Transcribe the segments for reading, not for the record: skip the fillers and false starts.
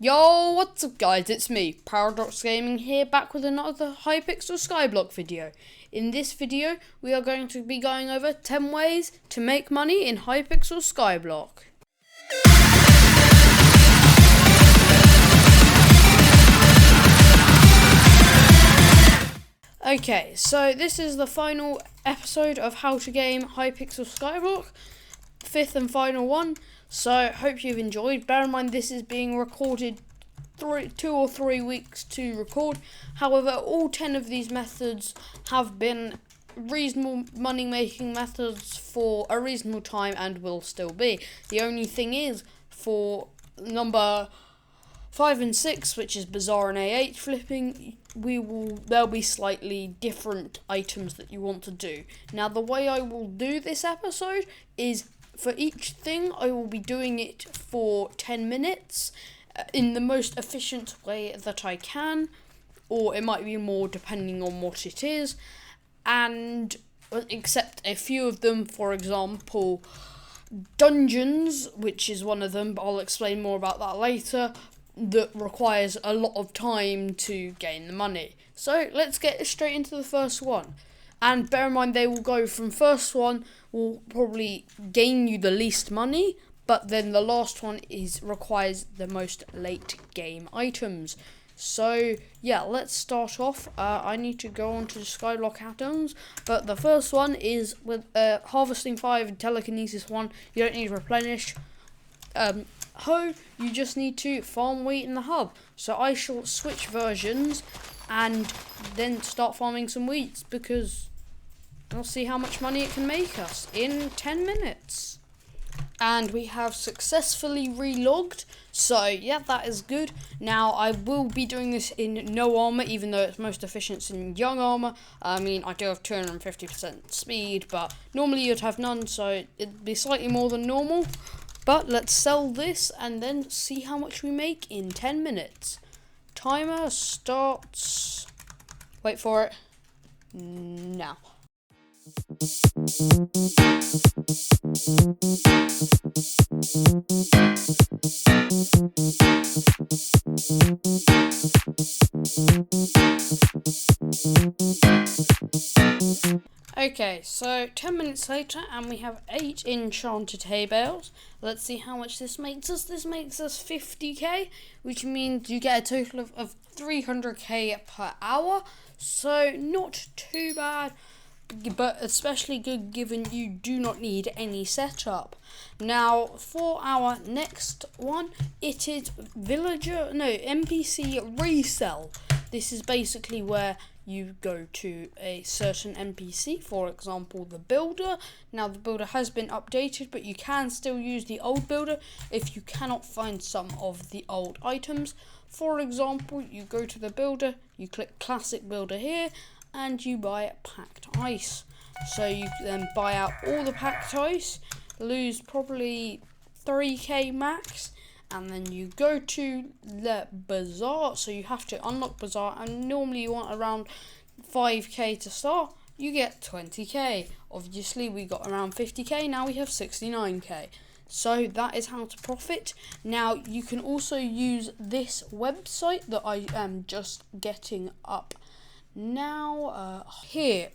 Yo, what's up guys, it's me, Paradox Gaming here, back with another Hypixel SKYBLOCK video. In this video, we are going to be going over 10 ways to make money in Hypixel SKYBLOCK. Okay, so this is the final episode of how to game Hypixel SKYBLOCK, fifth and final one. So hope you've enjoyed. Bear in mind this is being recorded 2 or 3 weeks to record. However, all 10 of these methods have been reasonable money making methods for a reasonable time and will still be. The only thing is, for number 5 and 6, which is Bazaar and A8 flipping, there'll be slightly different items that you want to do. Now, the way I will do this episode is, for each thing, I will be doing it for 10 minutes in the most efficient way that I can, or it might be more depending on what it is, and except a few of them, for example, dungeons, which is one of them, but I'll explain more about that later, that requires a lot of time to gain the money. So let's get straight into the first one. And bear in mind, they will go from first one will probably gain you the least money, but then the last one requires the most late game items. So yeah, let's start off. I need to go on to the SKYBLOCK add-ons, but the first one is with Harvesting 5 and Telekinesis 1. You don't need to replenish. You just need to farm wheat in the hub. So I shall switch versions and then start farming some wheats, because we'll see how much money it can make us in 10 minutes. And we have successfully relogged, so yeah, that is good. Now, I will be doing this in no armor, even though it's most efficient in young armor. I mean, I do have 250% speed, but normally you'd have none, so it'd be slightly more than normal. But let's sell this and then see how much we make in 10 minutes. Timer starts. Wait for it. Now. Okay, so 10 minutes later, and we have 8 enchanted hay bales. Let's see how much this makes us. This makes us 50k, which means you get a total of 300k per hour. So not too bad, but especially good given you do not need any setup. Now, for our next one, it is NPC resell. This is basically where you go to a certain NPC, for example, the builder. Now, the builder has been updated, but you can still use the old builder if you cannot find some of the old items. For example, you go to the builder, you click classic builder here, and you buy packed ice. So you then buy out all the packed ice, lose probably 3k max, and then you go to the bazaar. So you have to unlock bazaar, and normally you want around 5k to start. You get 20k. Obviously we got around 50k, now we have 69k. So that is how to profit. Now you can also use this website that I am just getting up now. Here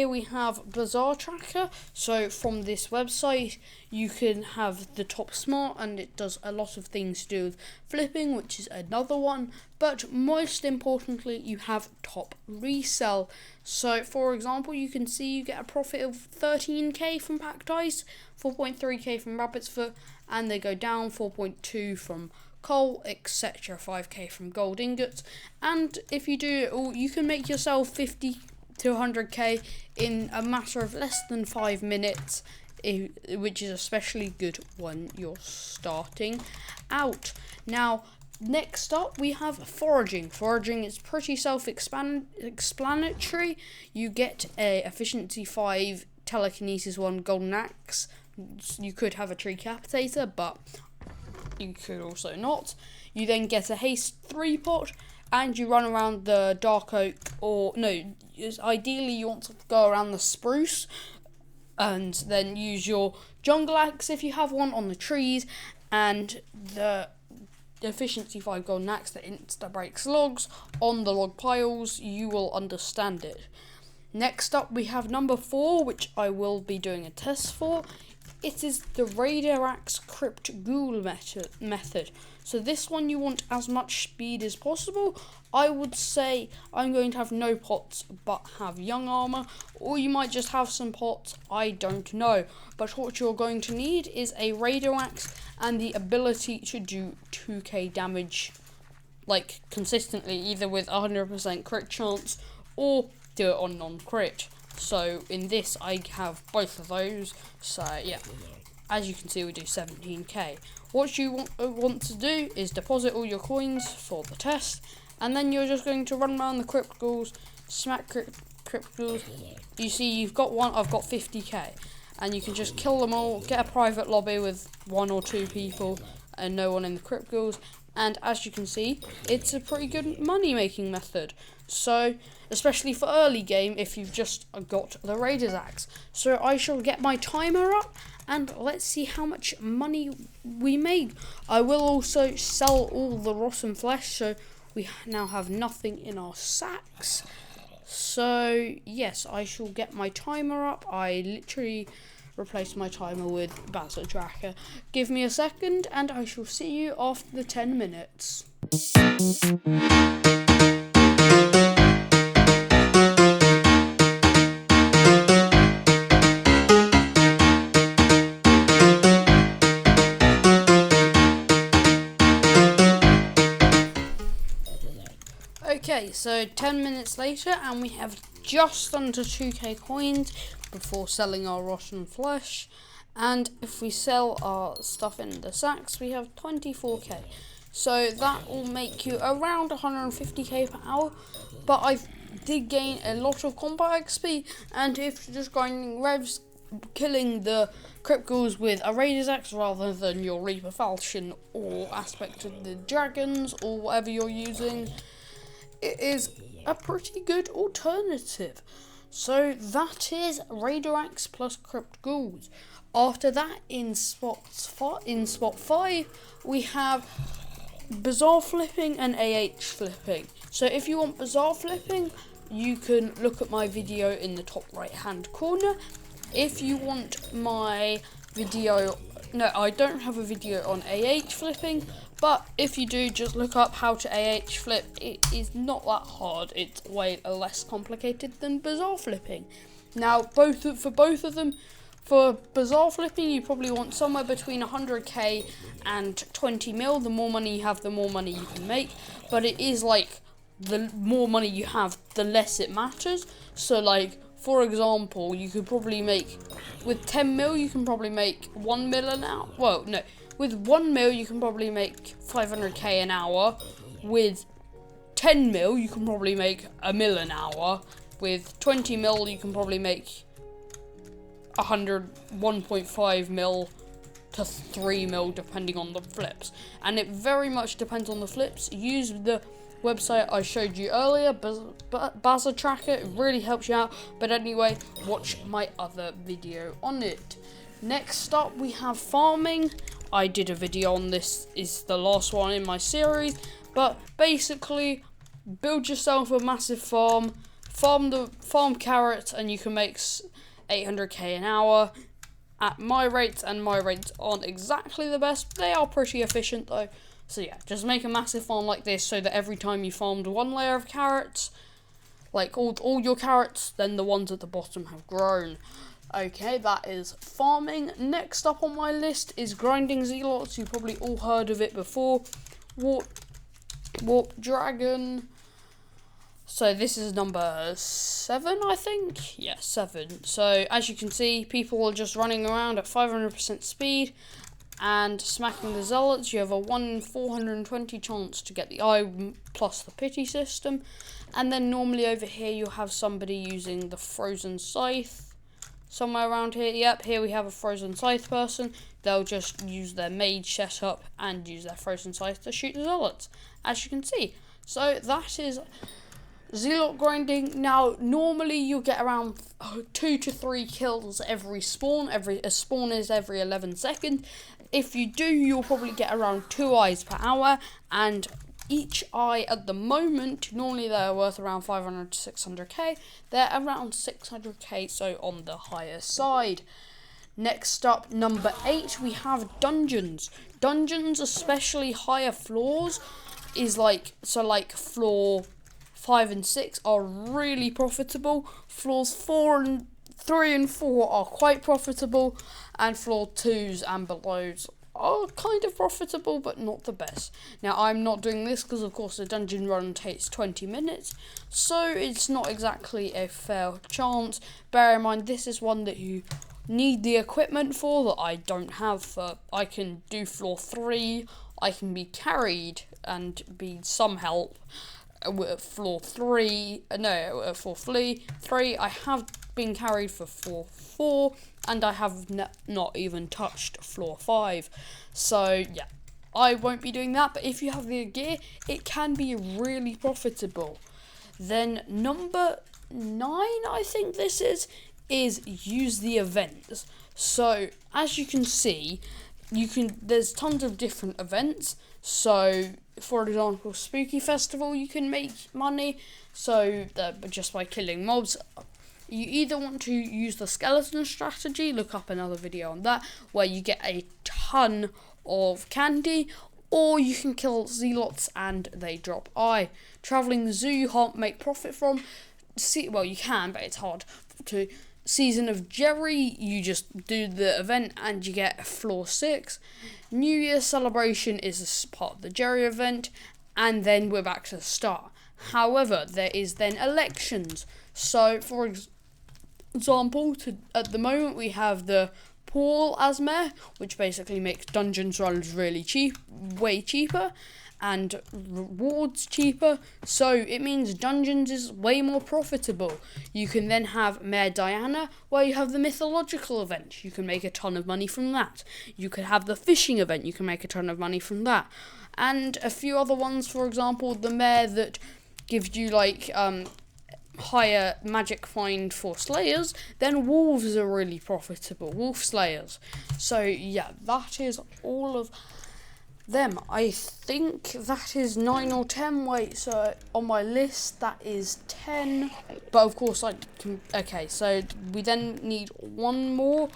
we have Bazaar Tracker. So from this website you can have the top smart, and it does a lot of things to do with flipping, which is another one, but most importantly you have top resell. So for example, you can see you get a profit of 13k from packed ice, 4.3k from rabbit's foot, and they go down 4.2 from coal, etc. 5k from gold ingots. And if you do it all, you can make yourself 50 to 100k in a matter of less than 5 minutes, which is especially good when you're starting out. Now, next up we have foraging. Foraging is pretty self-explanatory. You get a efficiency 5, telekinesis 1, golden axe. You could have a tree capitator, but you could also not. You then get a haste 3 pot, and you run around the dark oak, or no, ideally you want to go around the spruce, and then use your jungle axe if you have one on the trees, and the efficiency 5 golden axe that insta breaks logs on the log piles, you will understand it. Next up we have number 4, which I will be doing a test for. It is the Raider Axe Crypt Ghoul method. So this one you want as much speed as possible. I would say I'm going to have no pots but have young armor, or you might just have some pots, I don't know. But what you're going to need is a Raider Axe and the ability to do 2k damage like consistently, either with 100% crit chance or do it on non-crit. So in this I have both of those, so yeah, as you can see we do 17k. What you want to do is deposit all your coins for the test, and then you're just going to run around the crypt ghouls, smack crypt ghouls. You see you've got one, I've got 50k, and you can just kill them all, get a private lobby with 1 or 2 people and no one in the crypt ghouls, and as you can see it's a pretty good money making method. So especially for early game if you've just got the Raider's Axe. So I shall get my timer up and let's see how much money we make. I will also sell all the rotten flesh, so we now have nothing in our sacks. So yes, I shall get my timer up. I literally replaced my timer with Buzzer Tracker. Give me a second and I shall see you after the 10 minutes. Okay, so 10 minutes later and we have just under 2k coins before selling our rotten flesh, and if we sell our stuff in the sacks we have 24k, so that will make you around 150k per hour. But I did gain a lot of combat XP, and if you're just grinding revs, killing the crypt ghouls with a Raider's Axe rather than your Reaper Falchion or aspect of the dragons or whatever you're using, it is a pretty good alternative. So that is Raider Axe plus crypt ghouls. After that, in spot 5, we have Bazaar flipping and AH flipping. So if you want Bazaar flipping, you can look at my video in the top right hand corner. If you want my video, no, I don't have a video on AH flipping, but if you do, just look up how to AH flip. It is not that hard. It's way less complicated than Bazaar flipping. Now, for both of them, for Bazaar flipping, you probably want somewhere between 100k and 20 mil. The more money you have, the more money you can make. But it is like, the more money you have, the less it matters. So like, for example, you could probably make, with 10 mil, you can probably make 1 mil an hour. Well, no. With 1 mil, you can probably make 500k an hour. With 10 mil, you can probably make a mil an hour. With 20 mil, you can probably make 1.5 mil to 3 mil, depending on the flips. And it very much depends on the flips. Use the website I showed you earlier, Buzzer Tracker. It really helps you out. But anyway, watch my other video on it. Next up, we have farming. I did a video on this, is the last one in my series, but basically build yourself a massive farm carrots, and you can make 800k an hour at my rates, and my rates aren't exactly the best. They are pretty efficient though. So yeah, just make a massive farm like this so that every time you farmed one layer of carrots, like all your carrots, then the ones at the bottom have grown. Okay, that is farming. Next up on my list is grinding zealots. You probably all heard of it before. Warp dragon. So this is number 7, I think. Yeah, 7. So as you can see, people are just running around at 500% speed and smacking the zealots. You have a 1 in 420 chance to get the eye plus the pity system. And then normally over here you'll have somebody using the frozen scythe. Somewhere around here, yep, here we have a frozen scythe person. They'll just use their mage setup and use their frozen scythe to shoot the zealots, as you can see. So that is Zealot grinding. Now, normally you'll get around 2 to 3 kills every spawn. A spawn is every 11 seconds. If you do, you'll probably get around 2 eyes per hour, and each eye at the moment, normally they're worth around 500 to 600k. They're around 600k, so on the higher side. Next up, number 8, we have dungeons. Dungeons, especially higher floors, is like floor 5 and 6 are really profitable. Floors 3 and 4 are quite profitable, and floor 2s and belows are kind of profitable, but not the best. Now, I'm not doing this because, of course, the dungeon run takes 20 minutes, so it's not exactly a fair chance. Bear in mind, this is one that you need the equipment for that I don't have. I can do floor 3, I can be carried and be some help. Floor 3, floor 3, I have been carried for floor 4, and I have not even touched floor 5. So, yeah, I won't be doing that, but if you have the gear, it can be really profitable. Then, number 9, I think this is use the events. So, as you can see, there's tons of different events. So, for example, Spooky Festival, you can make money, so just by killing mobs. You either want to use the skeleton strategy, look up another video on that, where you get a ton of candy, or you can kill zealots and they drop eye. Travelling zoo you can't make profit from. Well, you can, but it's hard to. Season of Jerry, you just do the event and you get floor 6. New Year celebration is a part of the Jerry event, and then we're back to the start. However, there is then elections. So, for example, at the moment we have the Paul as mayor, which basically makes dungeons runs really cheap, way cheaper, and rewards cheaper, so it means dungeons is way more profitable. You can then have Mayor Diana, where you have the mythological event. You can make a ton of money from that. You could have the fishing event. You can make a ton of money from that. And a few other ones, for example, the mayor that gives you higher magic find for slayers. Then wolves are really profitable, wolf slayers. So yeah, that is all of them. I think that is 9 or 10. Wait, so on my list that is 10, but of course okay, so we then need one more,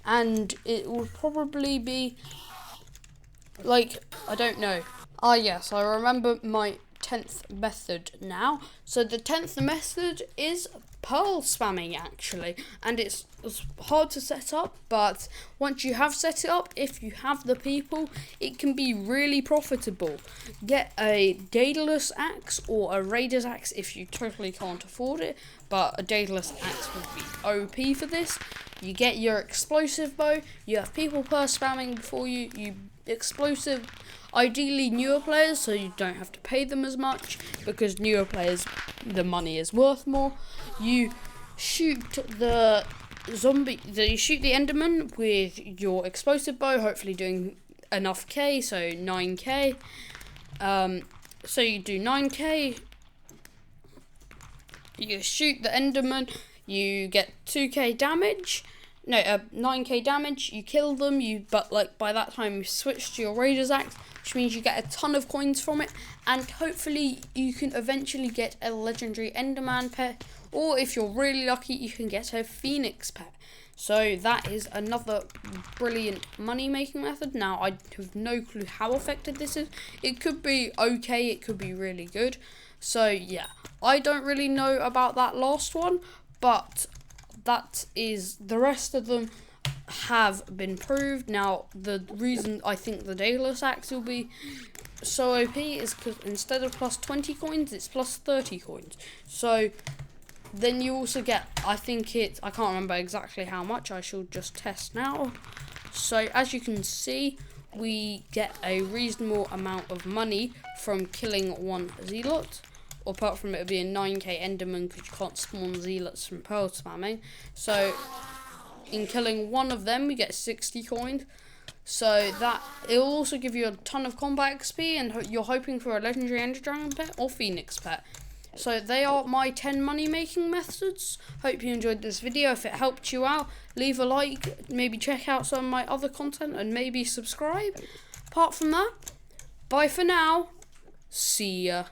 and it will probably be I don't know. Yes, I remember my 10th method now. So the 10th method is pearl spamming, actually, and it's hard to set up, but once you have set it up, if you have the people, it can be really profitable. Get a Daedalus axe or a Raider's axe if you totally can't afford it, but a Daedalus axe would be OP for this. You get your explosive bow, you have people pearl spamming before you explosive. Ideally newer players, so you don't have to pay them as much, because newer players, the money is worth more. You shoot the you shoot the Enderman with your explosive bow, hopefully doing enough K, so 9k. So you do 9k, you shoot the Enderman, you get 2k damage. 9k damage, you kill them, but by that time you switch to your Raider's axe, which means you get a ton of coins from it, and hopefully you can eventually get a legendary Enderman pet, or if you're really lucky, you can get a Phoenix pet. So that is another brilliant money making method. Now, I have no clue how effective this is. It could be okay, it could be really good. So yeah, I don't really know about that last one, but that is, the rest of them have been proved. Now, the reason I think the Daedalus axe will be so OP is because instead of plus 20 coins, it's plus 30 coins. So then you also get, I can't remember exactly how much, I shall just test now. So as you can see, we get a reasonable amount of money from killing one zealot. Apart from it being 9k Enderman, because you can't spawn zealots from pearl spamming. So in killing one of them, we get 60 coins. So that it'll also give you a ton of combat XP, and you're hoping for a legendary Ender Dragon pet or Phoenix pet. So they are my 10 money making methods. Hope you enjoyed this video. If it helped you out, leave a like, maybe check out some of my other content and maybe subscribe. Apart from that, bye for now. See ya.